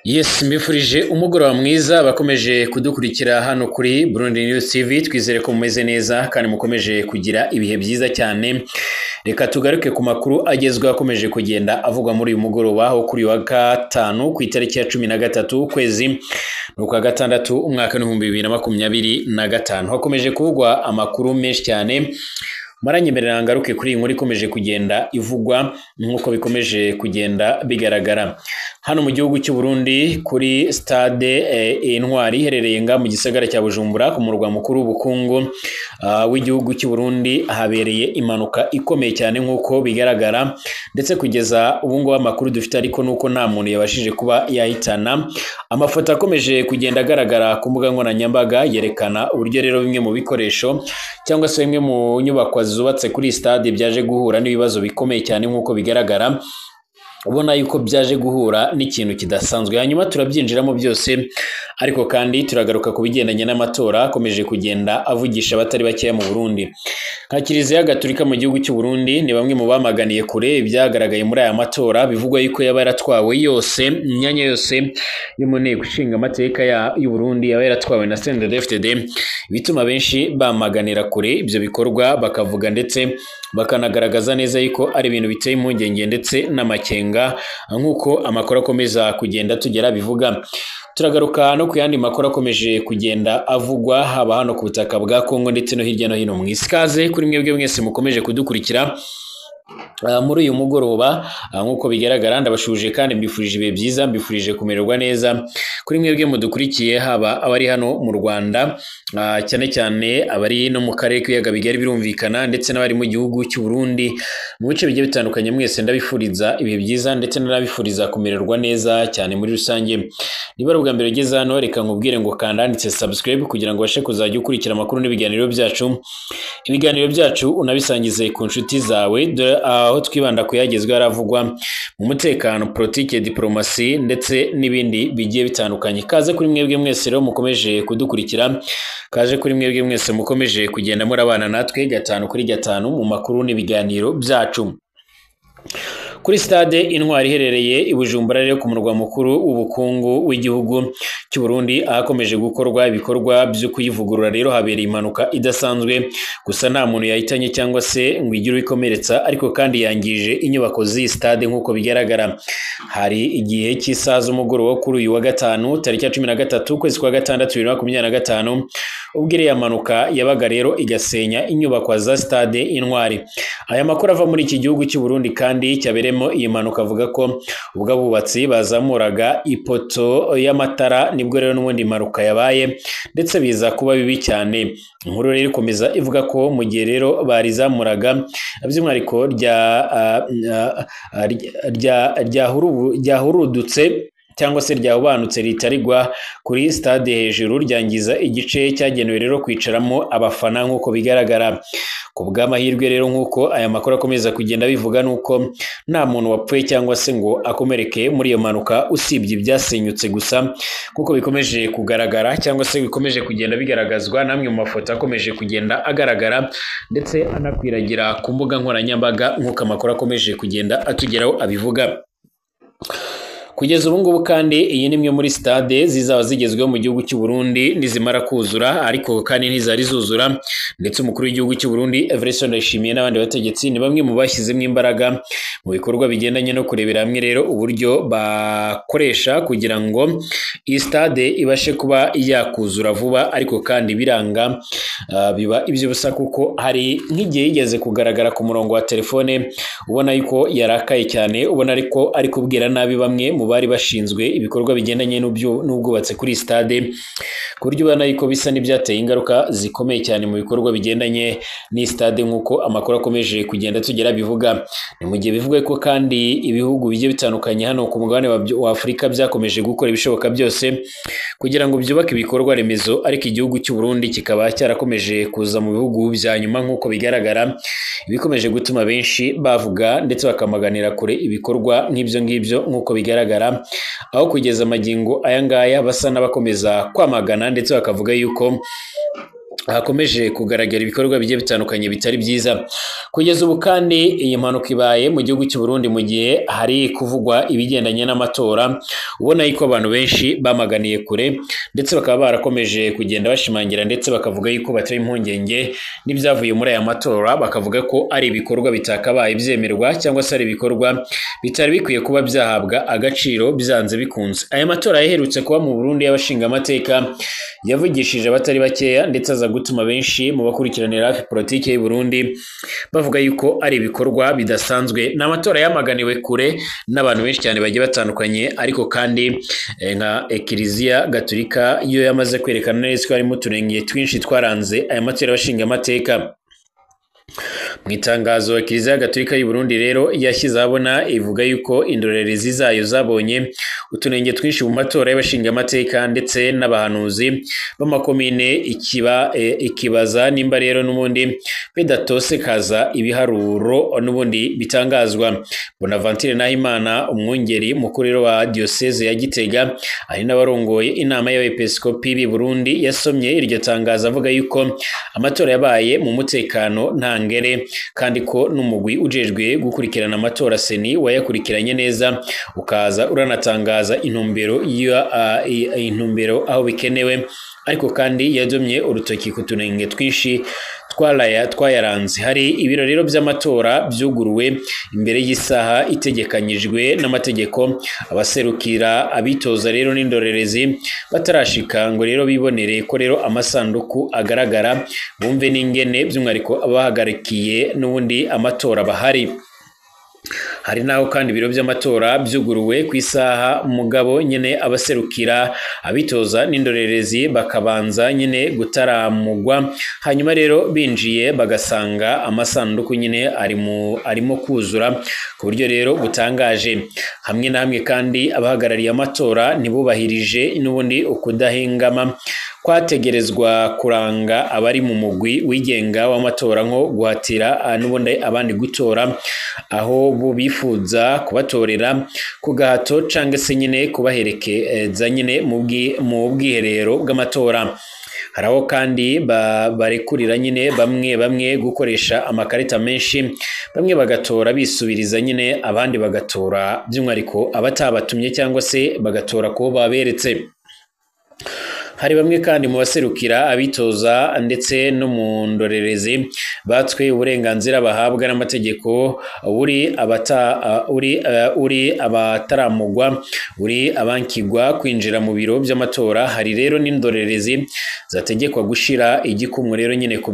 Yes, mbifurije umugoroba mwiza bakomeje kudukurikira hano kuri Burundi News TV. Twizere ko mumeze neza kandi mukomeje kugira ibihe byiza cyane. Reka tugaruke ku makuru agezweho akomeje kugenda avugwa muri uyu mugoroba aho kuri wa gatanu ku itariki ya 13 ukwezi n'ukwa gatandatu umwaka wa 2025 hakomeje kuvugwa amakuru menshi cyane. Maranyemerera ngaruke kuri iyi nkuru ikomeje kugenda ivugwa nk'uko bikomeje kugenda bigaragara hano mu gihugu cy'u Burundi kuri stade Intwari iherereye nga mu gisagara cya Bujumbura ku murwa mukuru w'ubukungu w'igihugu cy'u Burundi habereye impanuka ikomeye cyane nk'uko bigaragara, ndetse kugeza ubu ngubu amakuru dufite ariko nuko nta muntu yabashije kuba yahitana. Amafoto akomeje kugenda agaragara ku mbuga nkoranyambaga yerekana uburyo rero bimwe mu bikoresho cyangwa se bimwe mu nyubako zubatse kuri stade byaje guhura n'ibibazo bikomeye cyane nk'uko bigaragara, ubona yuko byaje guhura n'ikintu kidasanzwe. Hanyuma turabyinjiramo byose, ariko kandi turagaruka ku bigendanye n'amatora akomeje kugenda avugisha abatari bakeya mu Burundi. Nka Kiliziya Gatolika mu gihugu cy'u Burundi ni bamwe mu bamaganiye kure ibyagaragaye muri aya matora, bivugwa yuko yaba yaratwawe yose, imyanya yose yo mu nteko ishinga amateka y'u Burundi yaba yaratwawe na CNDD-FDD, bituma benshi bamaganira kure ibyo bikorwa, bakavuga ndetse bakanagaragaza neza yuko ari ibintu biteye impungenge ndetse n'amakenga nk'uko amakuru akomeza kugenda tugera bivuga. Turagaruka no ku yandi makuru akomeje kugenda avugwa haba hano ku butaka bwa Kongo ndetse no hirya no hino mu isi. Kaze kuri mwebwe mwese mukomeje kudukurikira muri uyu mugoroba nk'uko bigaragara, ndabashuje kandi mbifurije ibihe byiza, mbifurije kumererwa neza. Kuri mwebwe mudukurikiye haba abari hano mu Rwanda cyane cyane abari no mu karere k'ibiyaga bigari birumvikana, ndetse n'abari mu gihugu cy'u Burundi mu bice bigiye bitandukanye, mwese ndabifuriza ibihe byiza ndetse n'abifuriza kumererwa neza cyane muri rusange. Niba ari ubwa mbere ugeze hano, reka nkubwire ngo kanda handitse subscribe kugira ngo ubashe kuzajya ukurikira amakuru n'ibiganiro byacu. Ibiganiro byacu unabisangize ku nshuti zawe, aho twibanda kuyagezweho aravugwa mu mutekano, politike, diplomasi ndetse n'ibindi bigiye bitandukanye. Kaze kuri mwebwe mwese rero mukomeje kudukurikira, kaje kuri mwebwe mwese mukomeje kugenda murabana natwe gatanu kuri gatanu mu makuru n'ibiganiro byacu. Kuri stade Intwari iherereye i Bujumbura rero ku murwa mukuru w'ubukungu w'igihugu cy'u Burundi ahakomeje gukorwa ibikorwa byo kuyivugurura, rero habereye impanuka idasanzwe, gusa nta muntu yahitanye cyangwa se ngo igire ikomeretsa, ariko kandi yangije inyubako z'iyi stade nk'uko bigaragara. Hari igihe cy'isaha z'umugoroba kuri uyu wa gatanu tariki ya 13 ukwezi kwa gatandatu 2025 ubwo iriya mpanuka yabaga rero igasenya inyubako za stade Intwari. Aya makuru ava muri iki gihugu cy'u Burundi kandi cyaberemo iyi mpanuka avuga ko ubwo abubatsi bazamuraga ipoto y'amatara nibwo rero n'ubundi impanuka yabaye, ndetse biza kuba bibi cyane. Inkuru rero ikomeza ivuga ko mu gihe rero barizamuraga by'umwihariko ryahurudutse cyangwa se ryahubanutse ritarigwa kuri stade hejuru, ryangiza igice cyagenewe rero kwicaramo abafana nk'uko bigaragara. Ku bw'amahirwe rero nk'uko aya makuru akomeza kugenda bivuga, nuko nta muntu wapfuye cyangwa se ngo akomereke muri iyo mpanuka usibye ibyasenyutse gusa, kuko bikomeje kugaragara cyangwa se bikomeje kugenda bigaragazwa namwe mu mafoto akomeje kugenda agaragara ndetse anakwiragira ku mbuga nkoranyambaga nk'uko amakuru akomeje kugenda atugeraho abivuga. Kugeza ubu ngubu kandi iyi ni imwe muri stade zizaba zigezweho mu gihugu cy'u Burundi nizimara kuzura, ariko kandi ntizari zuzura, ndetse umukuru w'igihugu cy'u Burundi Evariste Ndayishimiye n'abandi bategetsi ni bamwe mu bashyizemo imbaraga mu bikorwa bigendanye no kurebera hamwe rero uburyo bakoresha kugira ngo iyi stade ibashe kuba yakuzura vuba, ariko kandi biranga biba iby'ubusa, kuko hari nk'igihe yigeze kugaragara ku murongo wa telefone ubona yuko yarakaye cyane, ubona ariko ari kubwira nabi bamwe mu bari bashinzwe ibikorwa bigendanye n'ubwubatsi kuri stade, ku buryo ubona yuko bisa n'ibyateye ingaruka zikomeye cyane mu bikorwa bigendanye n'i stade nk'uko amakuru akomeje kugenda tugera bivuga. Ni mu gihe bivuga ko kandi ibihugu bigiye bitandukanye hano ku mugabane wa Afurika byakomeje gukora ibishoboka byose kugira ngo byubake ibikorwa remezo, ariko igihugu cy'u Burundi kikaba cyarakomeje kuza mu bihugu bya nyuma nk'uko bigaragara, ibikomeje gutuma benshi bavuga ndetse bakamaganira kure ibikorwa nk'ibyo ngibyo nk'uko bigaragara, aho kugeza amagingo aya ngaya basa n'abakomeza kwamagana ndetse bakavuga yuko hakomeje kugaragara ibikorwa bigiye bitandukanye bitari byiza. Kugeza ubu kandi iyi mpanuka ibaye mu gihugu cy'u Burundi mu gihe hari kuvugwa ibigendanye n'amatora, ubona yuko abantu benshi bamaganiye kure ndetse bakaba barakomeje kugenda bashimangira ndetse bakavuga yuko batari impungenge n'ibyavuye muri aya matora, bakavuga ko ari ibikorwa bitakabaye byemerwa cyangwa se ari ibikorwa bitari bikwiye kuba byahabwa agaciro byanze bikunze. Aya matora yaherutse kuba mu Burundi y'abashinga amateka yavugishije abatari bakeya ndetse aza gutuma benshi mu bakurikiranira hafi politiki y'u Burundi bavuga yuko ari ibikorwa bidasanzwe. Ni amatora yamaganiwe kure n'abantu benshi cyane bagiye batandukanye, ariko kandi nka Ekiriziya Gatolika yo yamaze kwerekana neza ko harimo uturenge twinshi twaranze aya matora y'abashinga amateka. Mu itangazo Kiliziya Gatolika y'u Burundi rero yashyize abona ivuga yuko indorerezi zayo zabonye utunenge twinshi mu matora y'abashinga amateka ndetse n'abahanuzi b'amakomine ikibaza nimba rero n'ubundi bidatose kaza ibiharuro n'ubundi bitangazwa. Bonaventure Nahimana umwungeri mukuru wa diocese ya Gitega ari n'abarongoye inama y'abepiskopi b'i Burundi yasomye iryo tangazo avuga yuko amatora yabaye mu mutekano ntangere kandi ko n'umugwi ujejwe gukurikirana amatora seni wayakurikiranye neza ukaza uranatangaza intumbero aho bikenewe, ariko kandi yadomye urutoki ku tunenge twinshi twayaranze. Hari ibiro rero by'amatora byuguruwe imbere y'isaha itegekanyijwe n'amategeko, abaserukira abitoza rero n'indorerezi batarashika ngo rero bibonere ko rero amasanduku agaragara, bumve n'ingene by'umwihariko abahagarikiye n'ubundi amatora bahari. Hari naho kandi ibiro by'amatora byuguruwe ku isaha mugabo nyene abaserukira abitoza n'indorerezi bakabanza nyene gutaramugwa, hanyuma rero binjiye bagasanga amasanduku nyene arimo kuzura ku buryo rero butangaje. Hamwe na hamwe kandi abahagarariye amatora ntibubahirije n'ubundi ukudahengama kwategerezwa kuranga abari mu mugwi wigenga w'amatora, nko guhatira n'ubundi abandi gutora aho bo bifuza kubatorera ku gahato canke se nyine kubaherekeza nyine mu bwiherero bw'amatora. Haraho kandi barekurira nyine bamwe gukoresha amakarita menshi, bamwe bagatora bisubiriza nyine abandi bagatora by'umwihariko abatabatumye cyangwa se bagatora ko baberetse. Hari bamwe kandi mu baserukira abitoza ndetse no mu ndorerezi batswe uburenganzira bahabwa n'amategeko, uri abataramugwa, uri abankigwa kwinjira mu biro by'amatora. Hari rero n'indorerezi zategekwa gushira igikumwe rero nyine ku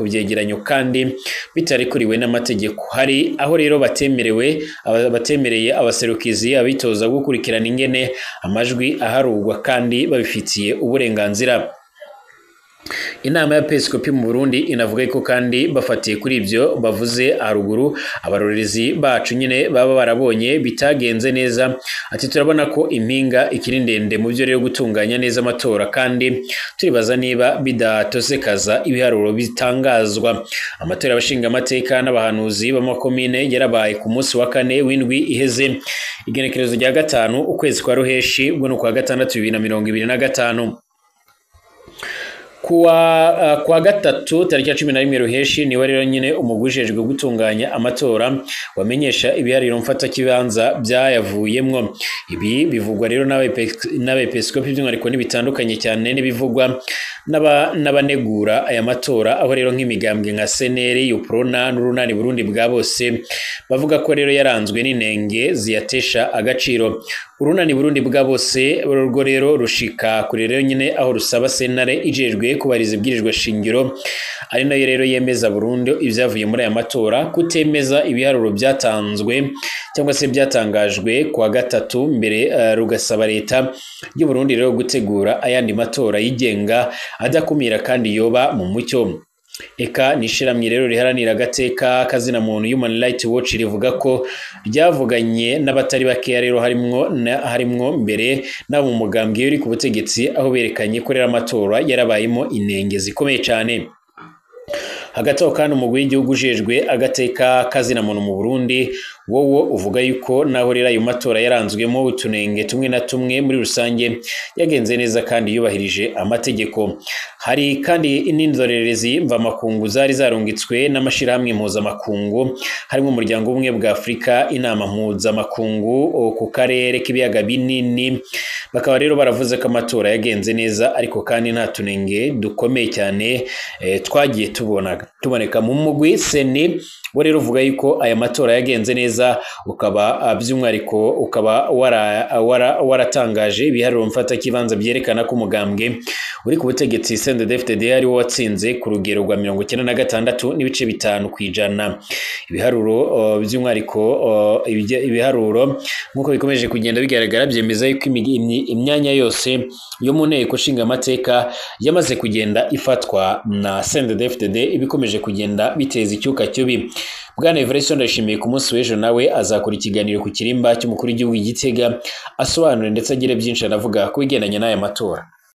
byegeranyo kandi bitarekuriwe n'amategeko. Hari aho rero batemereye abaserukizi abitoza gukurikirana ingene amajwi aharugwa kandi babifitiye uburenganzira. Inama ya Episkopi mu Burundi inavuga ko kandi bafatiye kuri ibyo bavuze haruguru, abarorerezi bacu nyine baba barabonye bitagenze neza. Ati turabona ko impinga ikiri ndende mu byo rero gutunganya neza amatora, kandi turibaza niba bidatosekaza ibiharuro bitangazwa. Amatora y'abashinga amateka n'abahanuzi b'amakomine yarabaye ku munsi wa 4 w'indwi iheze, igenekerezo rya 5 ukwezi kwa Ruheshi bwo no kwa 6 2025. Kuwa gatatu tariki ya 11 Ruheshi niwe rero nyine umugujejwe gutunganya amatora wamenyesha ibihariro mfata kibanza byayavuyemwo. Ibi bivugwa rero n'abepiskopi by'umwihariko n'ibitandukanye cyane n'ibivugwa n'abanegura aya matora, aho rero nk'imigambwe nka Seneri, Uprona n'Urunani Burundi bwa bose bavuga ko rero yaranzwe n'inenge ziyatesha agaciro. Urunani Burundi bwa bose rwo rero rushika kuri rero nyine aho rusaba sentare ijejwe kubariza ibwirijwe shingiro, ari nayo rero yemeza burundu ibyavuye muri aya matora, kutemeza ibiharuro byatanzwe cyangwa se byatangajwe kuwa gatatu mbere, rugasaba leta y'u Burundi rero gutegura ayandi matora yigenga adakumira kandi yoba mu mucyo. Eka nishiramye rero riharanira agateka kazina muntu Human Rights Watch rivuga ko ryavuganye n'abatari bakeya rero harimwo mbere n'abo mugambwe uri ku butegetsi, aho berekanye ko rero amatora yarabayemo inenge zikomeye cyane. Hagati aho kandi umugwi w'igihugu ujejwe agateka kazina muntu mu Burundi wowo uvuga yuko naho rero ayo matora yaranzwemo utunenge tumwe na tumwe muri rusange yagenze neza kandi yubahirije amategeko. Hari kandi n'indorerezi mvamakungu zari zarungitswe n'amashirahamwe mpuzamakungu harimo umuryango w'ubumwe bwa Afurika, inama mpuzamakungu ku karere k'ibiyaga binini, bakaba rero baravuze ko amatora yagenze neza ariko kandi nta tunenge dukomeye cyane twagiye tuboneka mu mugwi seni. Wo rero uvuga yuko aya matora yagenze neza, ukaba by'umwariko ukaba waratangaje ibiharuro mfata kibanza byerekana ko umugambwe uri ku butegetsi CNDD-FDD ari wo watsinze ku rugero rwa 96.5 kwijana. Ibiharuro by'umwariko ibiharuro nkuko bikomeje kugenda bigaragara byemeza yuko imyanya yose yo mu nteko nshinga amateka yamaze kugenda ifatwa na CNDD-FDD, ibikomeje kugenda biteza icyuka cyubi. Bwana Everest ndashimiye ku munsi w'ejo nawe azakora ikiganiro ku kirimba cy'umukuru w'igihugu Gitega asobanura ndetse agire byinshi anavuga ku bigendanye n'aya matora.